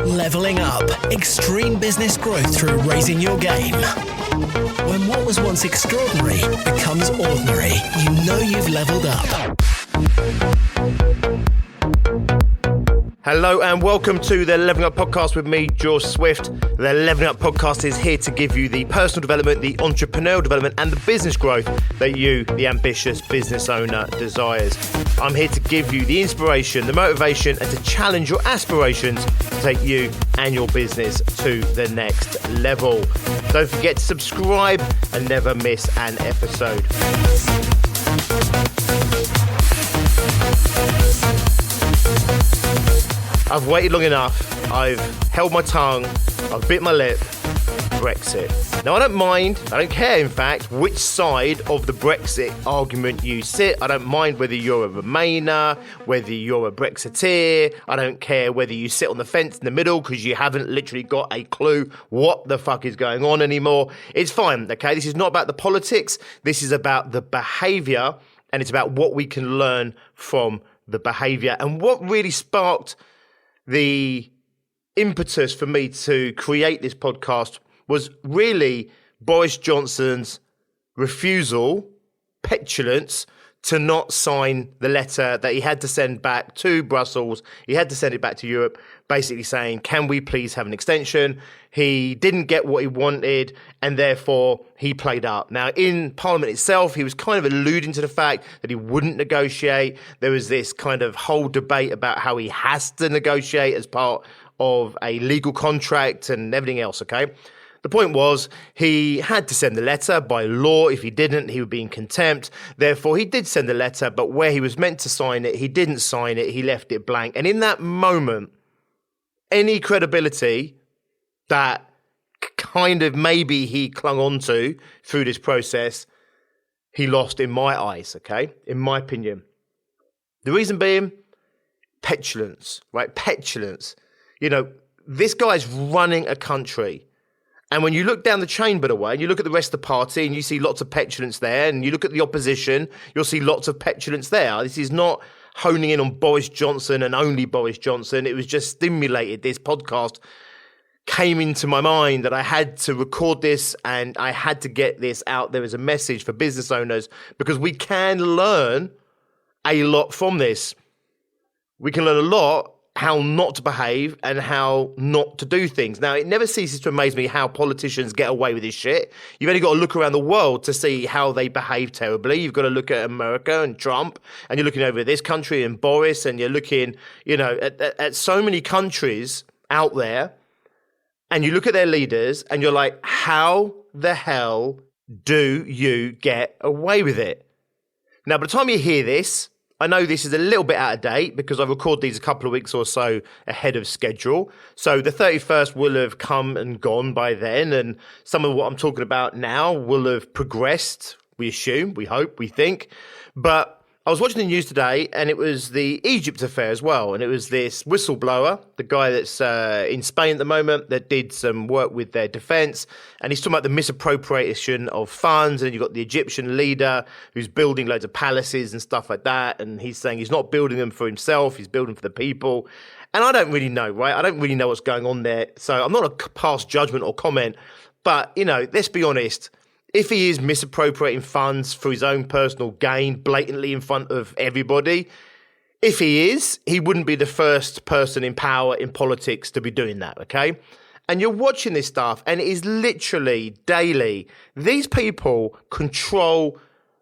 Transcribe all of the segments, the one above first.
Leveling up. Extreme business growth through raising your game. When what was once extraordinary becomes ordinary, you know you've leveled up. Hello and welcome to the Leveling Up Podcast with me, George Swift. The Leveling Up Podcast is here to give you the personal development, the entrepreneurial development and the business growth that you, the ambitious business owner, desires. I'm here to give you the inspiration, the motivation and to challenge your aspirations to take you and your business to the next level. Don't forget to subscribe and never miss an episode. I've waited long enough, I've held my tongue, I've bit my lip. Brexit. Now I don't care in fact which side of the Brexit argument you sit. I don't mind whether you're a Remainer, whether you're a Brexiteer. I don't care whether you sit on the fence in the middle because you haven't literally got a clue what the fuck is going on anymore. It's fine, okay? This is not about the politics, this is about the behaviour and it's about what we can learn from the behaviour. And what really sparked the impetus for me to create this podcast was really Boris Johnson's refusal, petulance, to not sign the letter that he had to send back to Brussels. He had to send it back to Europe, basically saying, can we please have an extension? He didn't get what he wanted, and therefore he played up. Now, in Parliament itself, he was kind of alluding to the fact that he wouldn't negotiate. There was this kind of whole debate about how he has to negotiate as part of a legal contract and everything else, okay? The point was he had to send the letter by law. If he didn't, he would be in contempt. Therefore, he did send the letter, but where he was meant to sign it, he didn't sign it. He left it blank. And in that moment, any credibility that kind of maybe he clung on to through this process, he lost in my eyes, okay? In my opinion. The reason being, petulance, right? Petulance. You know, this guy's running a country. And when you look down the chain, by the way, and you look at the rest of the party and you see lots of petulance there, and you look at the opposition, you'll see lots of petulance there. This is not honing in on Boris Johnson and only Boris Johnson. It was just stimulated. This podcast came into my mind that I had to record this and I had to get this out there as a message for business owners because we can learn a lot from this. We can learn a lot how not to behave and how not to do things. Now, it never ceases to amaze me how politicians get away with this shit. You've only got to look around the world to see how they behave terribly. You've got to look at America and Trump, and you're looking over at this country and Boris, and you're looking, you know, at so many countries out there, and you look at their leaders, and you're like, how the hell do you get away with it? Now, by the time you hear this, I know this is a little bit out of date because I record these a couple of weeks or so ahead of schedule. So the 31st will have come and gone by then. And some of what I'm talking about now will have progressed, we assume, we hope, we think. But I was watching the news today and it was the Egypt affair as well. And it was this whistleblower, the guy that's in Spain at the moment that did some work with their defense. And he's talking about the misappropriation of funds. And you've got the Egyptian leader who's building loads of palaces and stuff like that. And he's saying he's not building them for himself. He's building for the people. And I don't really know, right? I don't really know what's going on there. So I'm not a pass judgment or comment. But, you know, let's be honest. If he is misappropriating funds for his own personal gain blatantly in front of everybody, if he is, he wouldn't be the first person in power in politics to be doing that, okay? And you're watching this stuff and it is literally daily. These people control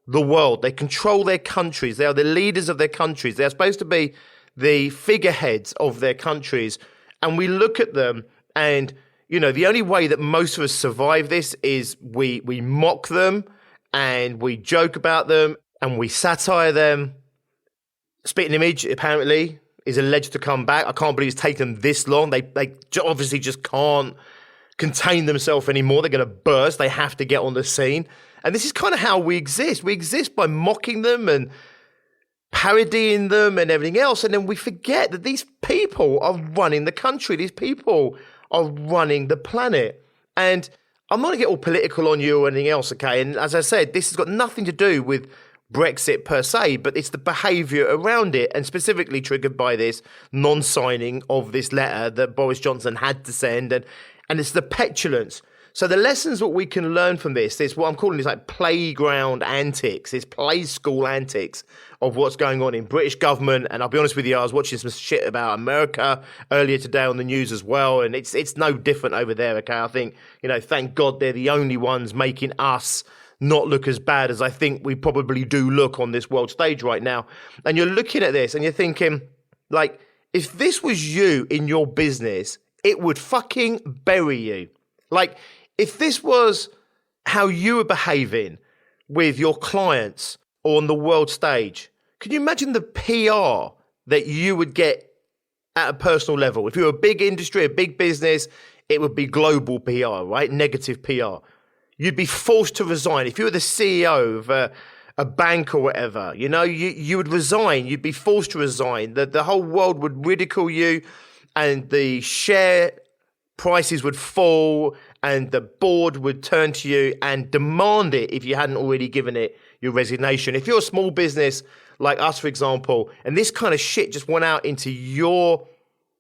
the world. They control their countries. They are the leaders of their countries. They're supposed to be the figureheads of their countries. And we look at them and you know, the only way that most of us survive this is we mock them and we joke about them and we satire them. Spitting Image, apparently, is alleged to come back. I can't believe it's taken them this long. They obviously just can't contain themselves anymore. They're going to burst. They have to get on the scene. And this is kind of how we exist. We exist by mocking them and parodying them and everything else. And then we forget that these people are running the country. These people are running the planet. And I'm not going to get all political on you or anything else, okay? And as I said, this has got nothing to do with Brexit per se, but it's the behaviour around it, and specifically triggered by this non-signing of this letter that Boris Johnson had to send, and it's the petulance. So the lessons what we can learn from this is what I'm calling is like playground antics, it's play school antics of what's going on in British government. And I'll be honest with you, I was watching some shit about America earlier today on the news as well, and it's no different over there, okay? I think, thank God they're the only ones making us not look as bad as I think we probably do look on this world stage right now. And you're looking at this and you're thinking, like, if this was you in your business, it would fucking bury you. Like, if this was how you were behaving with your clients or on the world stage, can you imagine the PR that you would get at a personal level? If you're a big industry, a big business, it would be global PR, right? Negative PR. You'd be forced to resign. If you were the CEO of a bank or whatever, you would resign. You'd be forced to resign. The whole world would ridicule you, and the share prices would fall, and the board would turn to you and demand it if you hadn't already given it your resignation. If you're a small business like us, for example, and this kind of shit just went out into your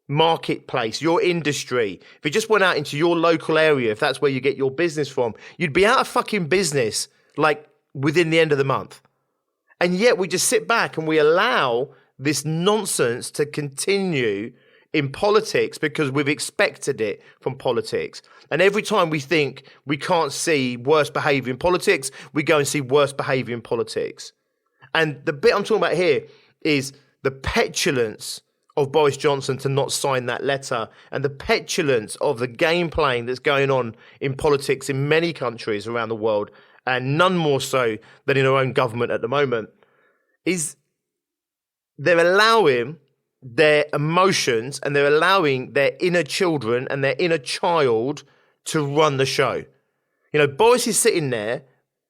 marketplace, your industry, if it just went out into your local area, if that's where you get your business from, you'd be out of fucking business like within the end of the month. And yet we just sit back and we allow this nonsense to continue in politics because we've expected it from politics. And every time we think we can't see worse behaviour in politics, we go and see worse behaviour in politics. And the bit I'm talking about here is the petulance of Boris Johnson to not sign that letter, and the petulance of the game playing that's going on in politics in many countries around the world, and none more so than in our own government at the moment, is they're allowing their emotions and they're allowing their inner children and their inner child to run the show. Boris is sitting there,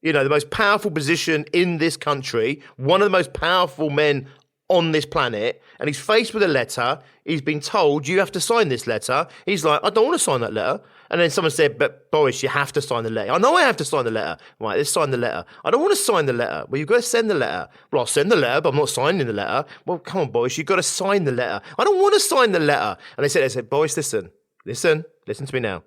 the most powerful position in this country, one of the most powerful men on this planet, and he's faced with a letter. He's been told, you have to sign this letter. He's like, I don't want to sign that letter. And then someone said, but Boris, you have to sign the letter. I know I have to sign the letter. Right, let's sign the letter. I don't want to sign the letter. Well, you've got to send the letter. Well, I'll send the letter, but I'm not signing the letter. Well, come on, Boris, you've got to sign the letter. I don't want to sign the letter. And they said, Boris, listen to me now.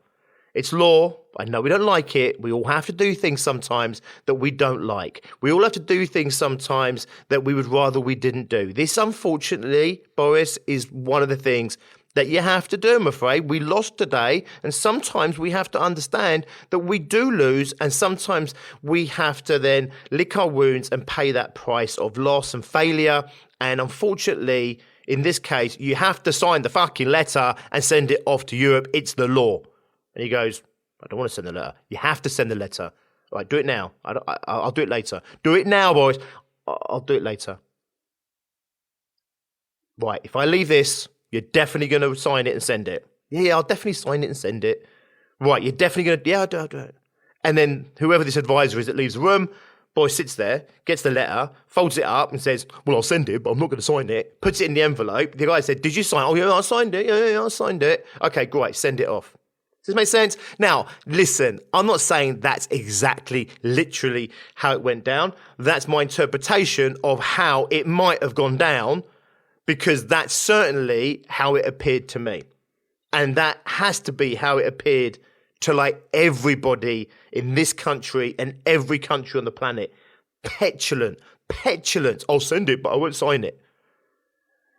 It's law. I know we don't like it. We all have to do things sometimes that we don't like. We all have to do things sometimes that we would rather we didn't do. This, unfortunately, Boris, is one of the things that you have to do, I'm afraid. We lost today, and sometimes we have to understand that we do lose, and sometimes we have to then lick our wounds and pay that price of loss and failure. And unfortunately, in this case, you have to sign the fucking letter and send it off to Europe. It's the law. And he goes, I don't want to send the letter. You have to send the letter. All right, do it now. I'll do it later. Do it now, boys. I'll do it later. Right, if I leave this, you're definitely going to sign it and send it. Yeah, I'll definitely sign it and send it. Right, you're definitely going to, yeah, I'll do it. And then whoever this advisor is that leaves the room, boy sits there, gets the letter, folds it up and says, well, I'll send it, but I'm not going to sign it. Puts it in the envelope. The guy said, did you sign it? Oh, yeah, I signed it. Yeah, I signed it. Okay, great, send it off. Does this make sense? Now, listen, I'm not saying that's exactly, literally how it went down. That's my interpretation of how it might have gone down, because that's certainly how it appeared to me. And that has to be how it appeared to like everybody in this country and every country on the planet. Petulant. I'll send it, but I won't sign it.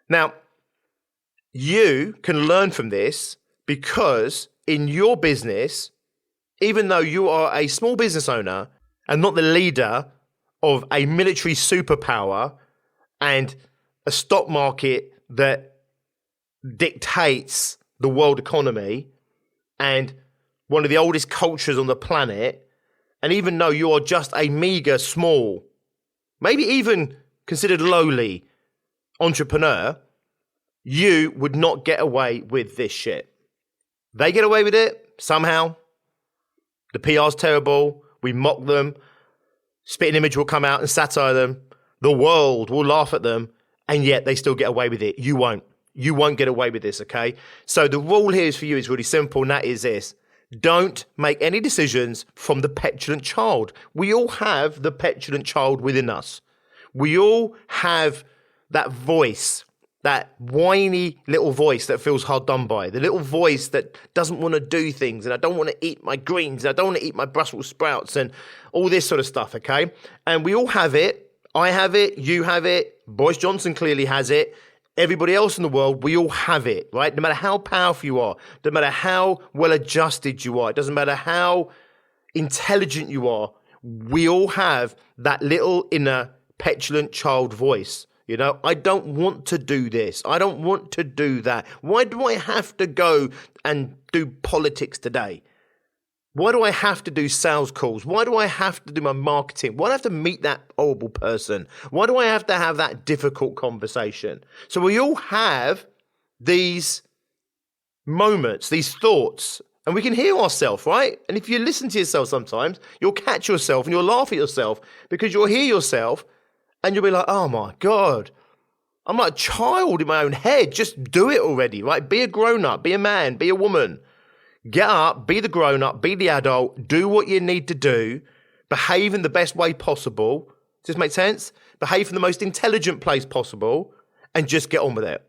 Now, you can learn from this because in your business, even though you are a small business owner and not the leader of a military superpower and a stock market that dictates the world economy and one of the oldest cultures on the planet, and even though you are just a meager, small, maybe even considered lowly entrepreneur, you would not get away with this shit. They get away with it somehow. The PR's terrible. We mock them. Spitting Image will come out and satire them. The world will laugh at them. And yet they still get away with it. You won't. You won't get away with this, okay? So the rule here is for you is really simple, and that is this. Don't make any decisions from the petulant child. We all have the petulant child within us. We all have that voice, that whiny little voice that feels hard done by, the little voice that doesn't want to do things, and I don't want to eat my greens, and I don't want to eat my Brussels sprouts, and all this sort of stuff, okay? And we all have it. I have it. You have it. Boris Johnson clearly has it. Everybody else in the world, we all have it, right? No matter how powerful you are, no matter how well adjusted you are, it doesn't matter how intelligent you are, we all have that little inner petulant child voice. You know, I don't want to do this. I don't want to do that. Why do I have to go and do politics today? Why do I have to do sales calls? Why do I have to do my marketing? Why do I have to meet that horrible person? Why do I have to have that difficult conversation? So we all have these moments, these thoughts, and we can hear ourselves, right? And if you listen to yourself sometimes, you'll catch yourself and you'll laugh at yourself because you'll hear yourself and you'll be like, oh my God, I'm like a child in my own head. Just do it already, right? Be a grown-up, be a man, be a woman. Get up, be the grown-up, be the adult, do what you need to do, behave in the best way possible. Does this make sense? Behave in the most intelligent place possible and just get on with it.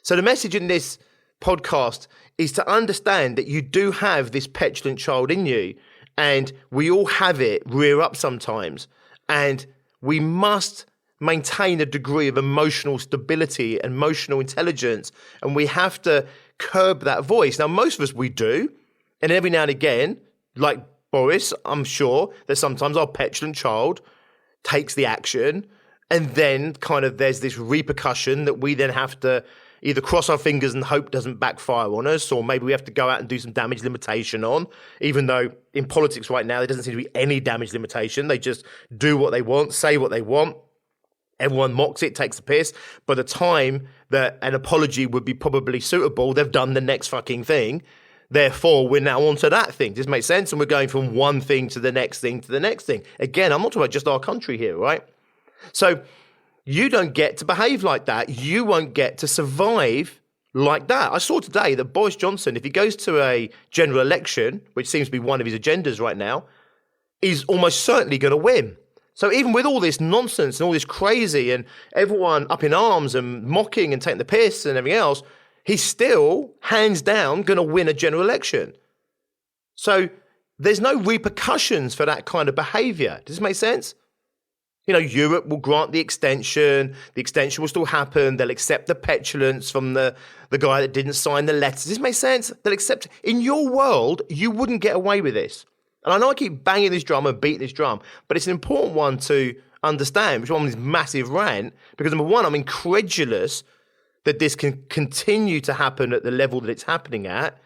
So the message in this podcast is to understand that you do have this petulant child in you and we all have it rear up sometimes, and we must maintain a degree of emotional stability, emotional intelligence, and we have to curb that voice. Now, most of us, we do, and every now and again, like Boris, I'm sure that sometimes our petulant child takes the action, and then kind of there's this repercussion that we then have to either cross our fingers and hope doesn't backfire on us, or maybe we have to go out and do some damage limitation on, even though in politics right now there doesn't seem to be any damage limitation. They just do what they want, say what they want. Everyone mocks it, takes the piss. By the time that an apology would be probably suitable, they've done the next fucking thing. Therefore, we're now on to that thing. Does this make sense? And we're going from one thing to the next thing to the next thing. Again, I'm not talking about just our country here, right? So you don't get to behave like that. You won't get to survive like that. I saw today that Boris Johnson, if he goes to a general election, which seems to be one of his agendas right now, is almost certainly going to win. So even with all this nonsense and all this crazy and everyone up in arms and mocking and taking the piss and everything else, he's still, hands down, going to win a general election. So there's no repercussions for that kind of behaviour. Does this make sense? You know, Europe will grant the extension will still happen, they'll accept the petulance from the guy that didn't sign the letters. Does this make sense? They'll accept. In your world, you wouldn't get away with this. And I know I keep banging this drum and beating this drum, but it's an important one to understand, which is on this massive rant, because number one, I'm incredulous that this can continue to happen at the level that it's happening at.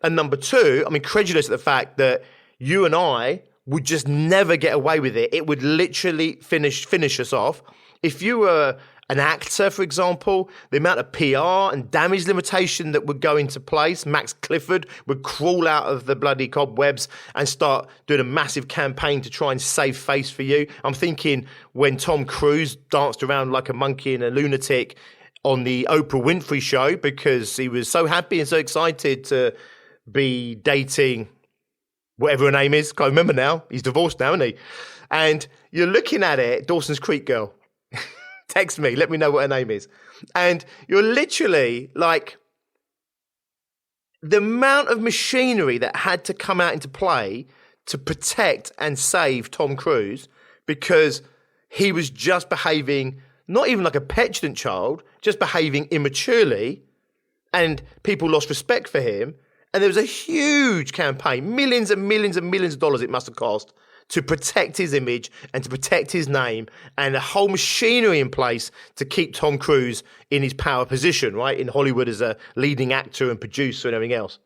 And number two, I'm incredulous at the fact that you and I would just never get away with it. It would literally finish us off. If you were an actor, for example, the amount of PR and damage limitation that would go into place, Max Clifford would crawl out of the bloody cobwebs and start doing a massive campaign to try and save face for you. I'm thinking when Tom Cruise danced around like a monkey and a lunatic on the Oprah Winfrey show because he was so happy and so excited to be dating whatever her name is. Can't remember now. He's divorced now, isn't he? And you're looking at it, Dawson's Creek girl. Text me, let me know what her name is. And you're literally like, the amount of machinery that had to come out into play to protect and save Tom Cruise because he was just behaving, not even like a petulant child, just behaving immaturely, and people lost respect for him. And there was a huge campaign, millions and millions and millions of dollars it must have cost, to protect his image and to protect his name, and a whole machinery in place to keep Tom Cruise in his power position, right, in Hollywood as a leading actor and producer and everything else.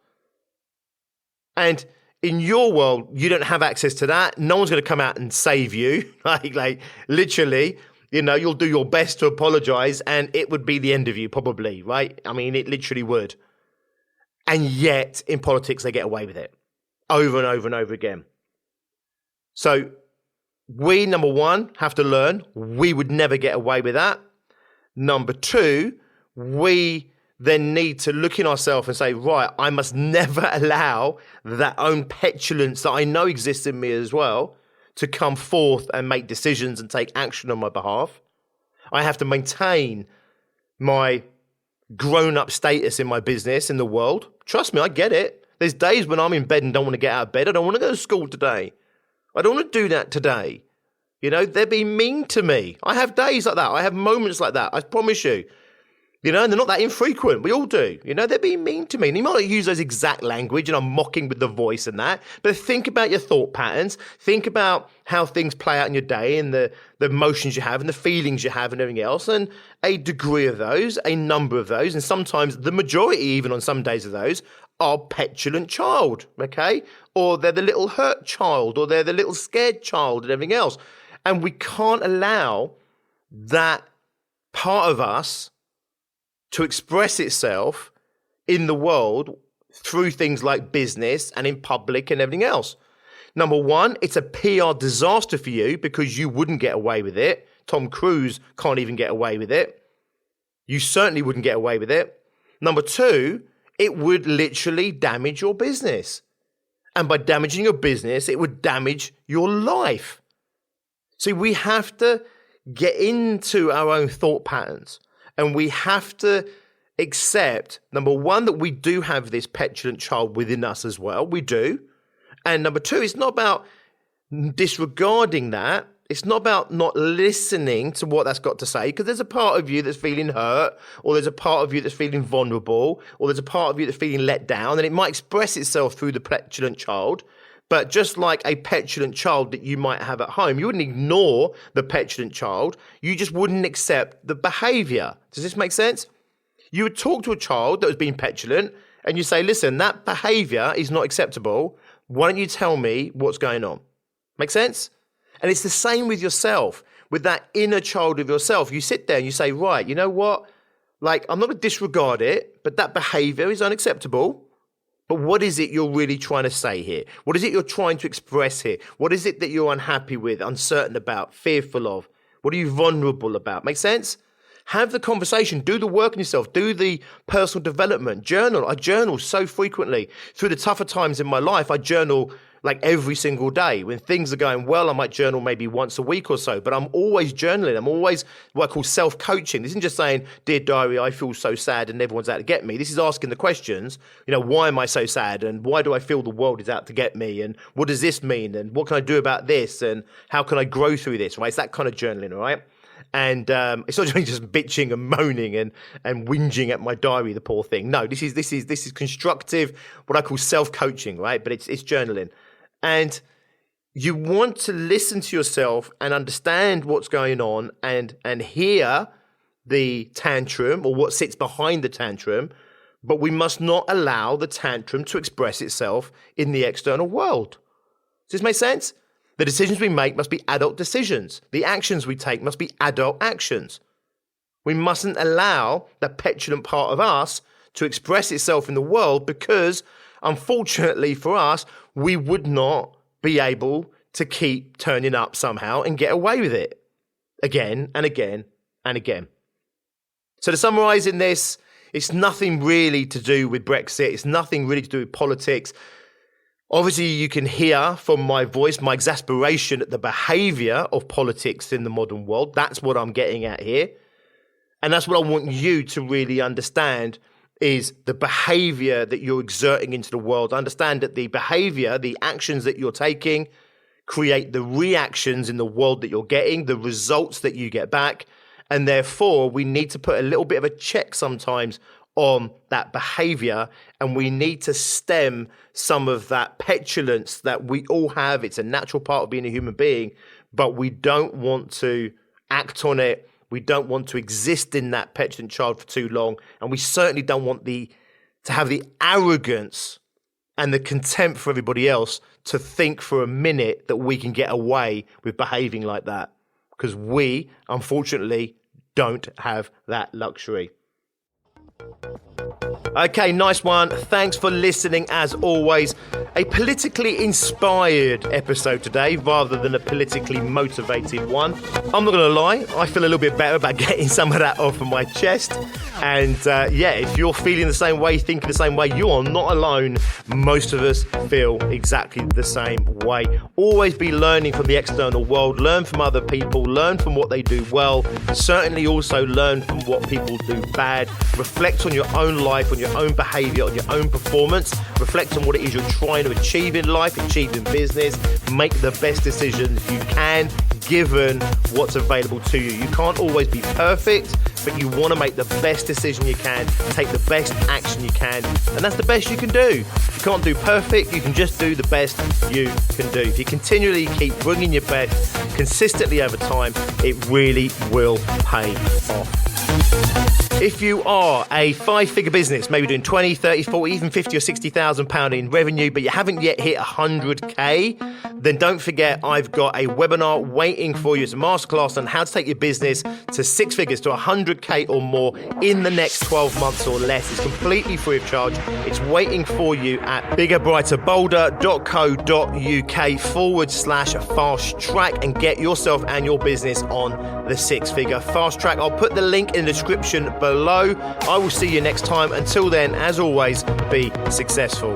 And in your world, you don't have access to that. No one's going to come out and save you. like literally, you know, you'll do your best to apologize and it would be the end of you probably, right? I mean, it literally would. And yet in politics, they get away with it over and over and over again. So we, number one, have to learn we would never get away with that. Number two, we then need to look in ourselves and say, right, I must never allow that own petulance that I know exists in me as well to come forth and make decisions and take action on my behalf. I have to maintain my grown-up status in my business, in the world. Trust me, I get it. There's days when I'm in bed and don't want to get out of bed. I don't want to go to school today. I don't want to do that today. You know, they're being mean to me. I have days like that. I have moments like that. I promise you. You know, and they're not that infrequent. We all do. You know, they're being mean to me. And you might not use those exact language and I'm mocking with the voice and that. But think about your thought patterns. Think about how things play out in your day and the emotions you have and the feelings you have and everything else. And a degree of those, a number of those, and sometimes the majority even on some days of those are petulant child, okay? Or they're the little hurt child or they're the little scared child and everything else. And we can't allow that part of us to express itself in the world through things like business and in public and everything else. Number one, it's a PR disaster for you because you wouldn't get away with it. Tom Cruise can't even get away with it. You certainly wouldn't get away with it. Number two, it would literally damage your business. And by damaging your business, it would damage your life. See, we have to get into our own thought patterns. And we have to accept, number one, that we do have this petulant child within us as well. We do. And number two, it's not about disregarding that. It's not about not listening to what that's got to say, because there's a part of you that's feeling hurt, or there's a part of you that's feeling vulnerable, or there's a part of you that's feeling let down, and it might express itself through the petulant child. But just like a petulant child that you might have at home, you wouldn't ignore the petulant child. You just wouldn't accept the behaviour. Does this make sense? You would talk to a child that was being petulant and you say, listen, that behaviour is not acceptable. Why don't you tell me what's going on? Make sense? And it's the same with yourself, with that inner child of yourself. You sit there and you say, right, you know what? Like, I'm not going to disregard it, but that behaviour is unacceptable. But what is it you're really trying to say here? What is it you're trying to express here? What is it that you're unhappy with, uncertain about, fearful of? What are you vulnerable about? Make sense? Have the conversation. Do the work on yourself. Do the personal development. Journal. I journal so frequently. Through the tougher times in my life, I journal like every single day. When things are going well, I might journal maybe once a week or so, but I'm always journaling. I'm always what I call self-coaching. This isn't just saying, dear diary, I feel so sad and everyone's out to get me. This is asking the questions, you know, why am I so sad? And why do I feel the world is out to get me? And what does this mean? And what can I do about this? And how can I grow through this, right? It's that kind of journaling, all right? And it's not just bitching and moaning and whinging at my diary, the poor thing. No, this is constructive, what I call self-coaching, right? But it's journaling. And you want to listen to yourself and understand what's going on and hear the tantrum or what sits behind the tantrum, but we must not allow the tantrum to express itself in the external world. Does this make sense? The decisions we make must be adult decisions. The actions we take must be adult actions. We mustn't allow the petulant part of us to express itself in the world because, unfortunately for us, we would not be able to keep turning up somehow and get away with it again and again and again. So to summarize in this, it's nothing really to do with Brexit. It's nothing really to do with politics. Obviously, you can hear from my voice, my exasperation at the behaviour of politics in the modern world. That's what I'm getting at here. And that's what I want you to really understand is the behaviour that you're exerting into the world. Understand that the behaviour, the actions that you're taking, create the reactions in the world that you're getting, the results that you get back. And therefore, we need to put a little bit of a check sometimes on that behaviour, and we need to stem some of that petulance that we all have. It's a natural part of being a human being, but we don't want to act on it. We don't want to exist in that petulant child for too long, and we certainly don't want to have the arrogance and the contempt for everybody else to think for a minute that we can get away with behaving like that, because we, unfortunately, don't have that luxury. Okay, nice one. Thanks for listening as always. A politically inspired episode today rather than a politically motivated one. I'm not going to lie, I feel a little bit better about getting some of that off of my chest. And if you're feeling the same way, thinking the same way, you are not alone. Most of us feel exactly the same way. Always be learning from the external world, learn from other people, learn from what they do well, certainly also learn from what people do bad. Reflect on your own life, on your own behaviour, on your own performance. Reflect on what it is you're trying to achieve in life, achieve in business. Make the best decisions you can, given what's available to you. You can't always be perfect, but you want to make the best decision you can, take the best action you can, and that's the best you can do. If you can't do perfect, you can just do the best you can do. If you continually keep bringing your best consistently over time, it really will pay off. If you are a 5-figure business, maybe doing 20, 30, 40, even 50 or 60,000 pound in revenue, but you haven't yet hit 100k, then don't forget I've got a webinar waiting for you as a masterclass on how to take your business to 6 figures, to 100k or more in the next 12 months or less. It's completely free of charge. It's waiting for you at biggerbrighterbolder.co.uk/fast track and get yourself and your business on the 6-figure fast track. I'll put the link in the description below. I will see you next time. Until then, as always, be successful.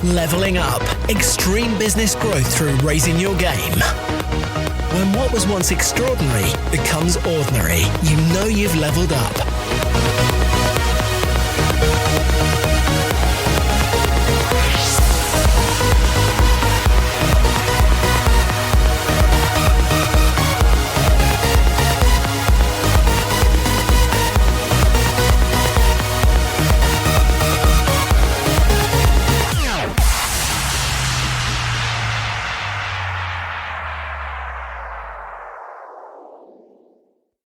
Leveling up. Extreme business growth through raising your game. When what was once extraordinary becomes ordinary, you know you've leveled up.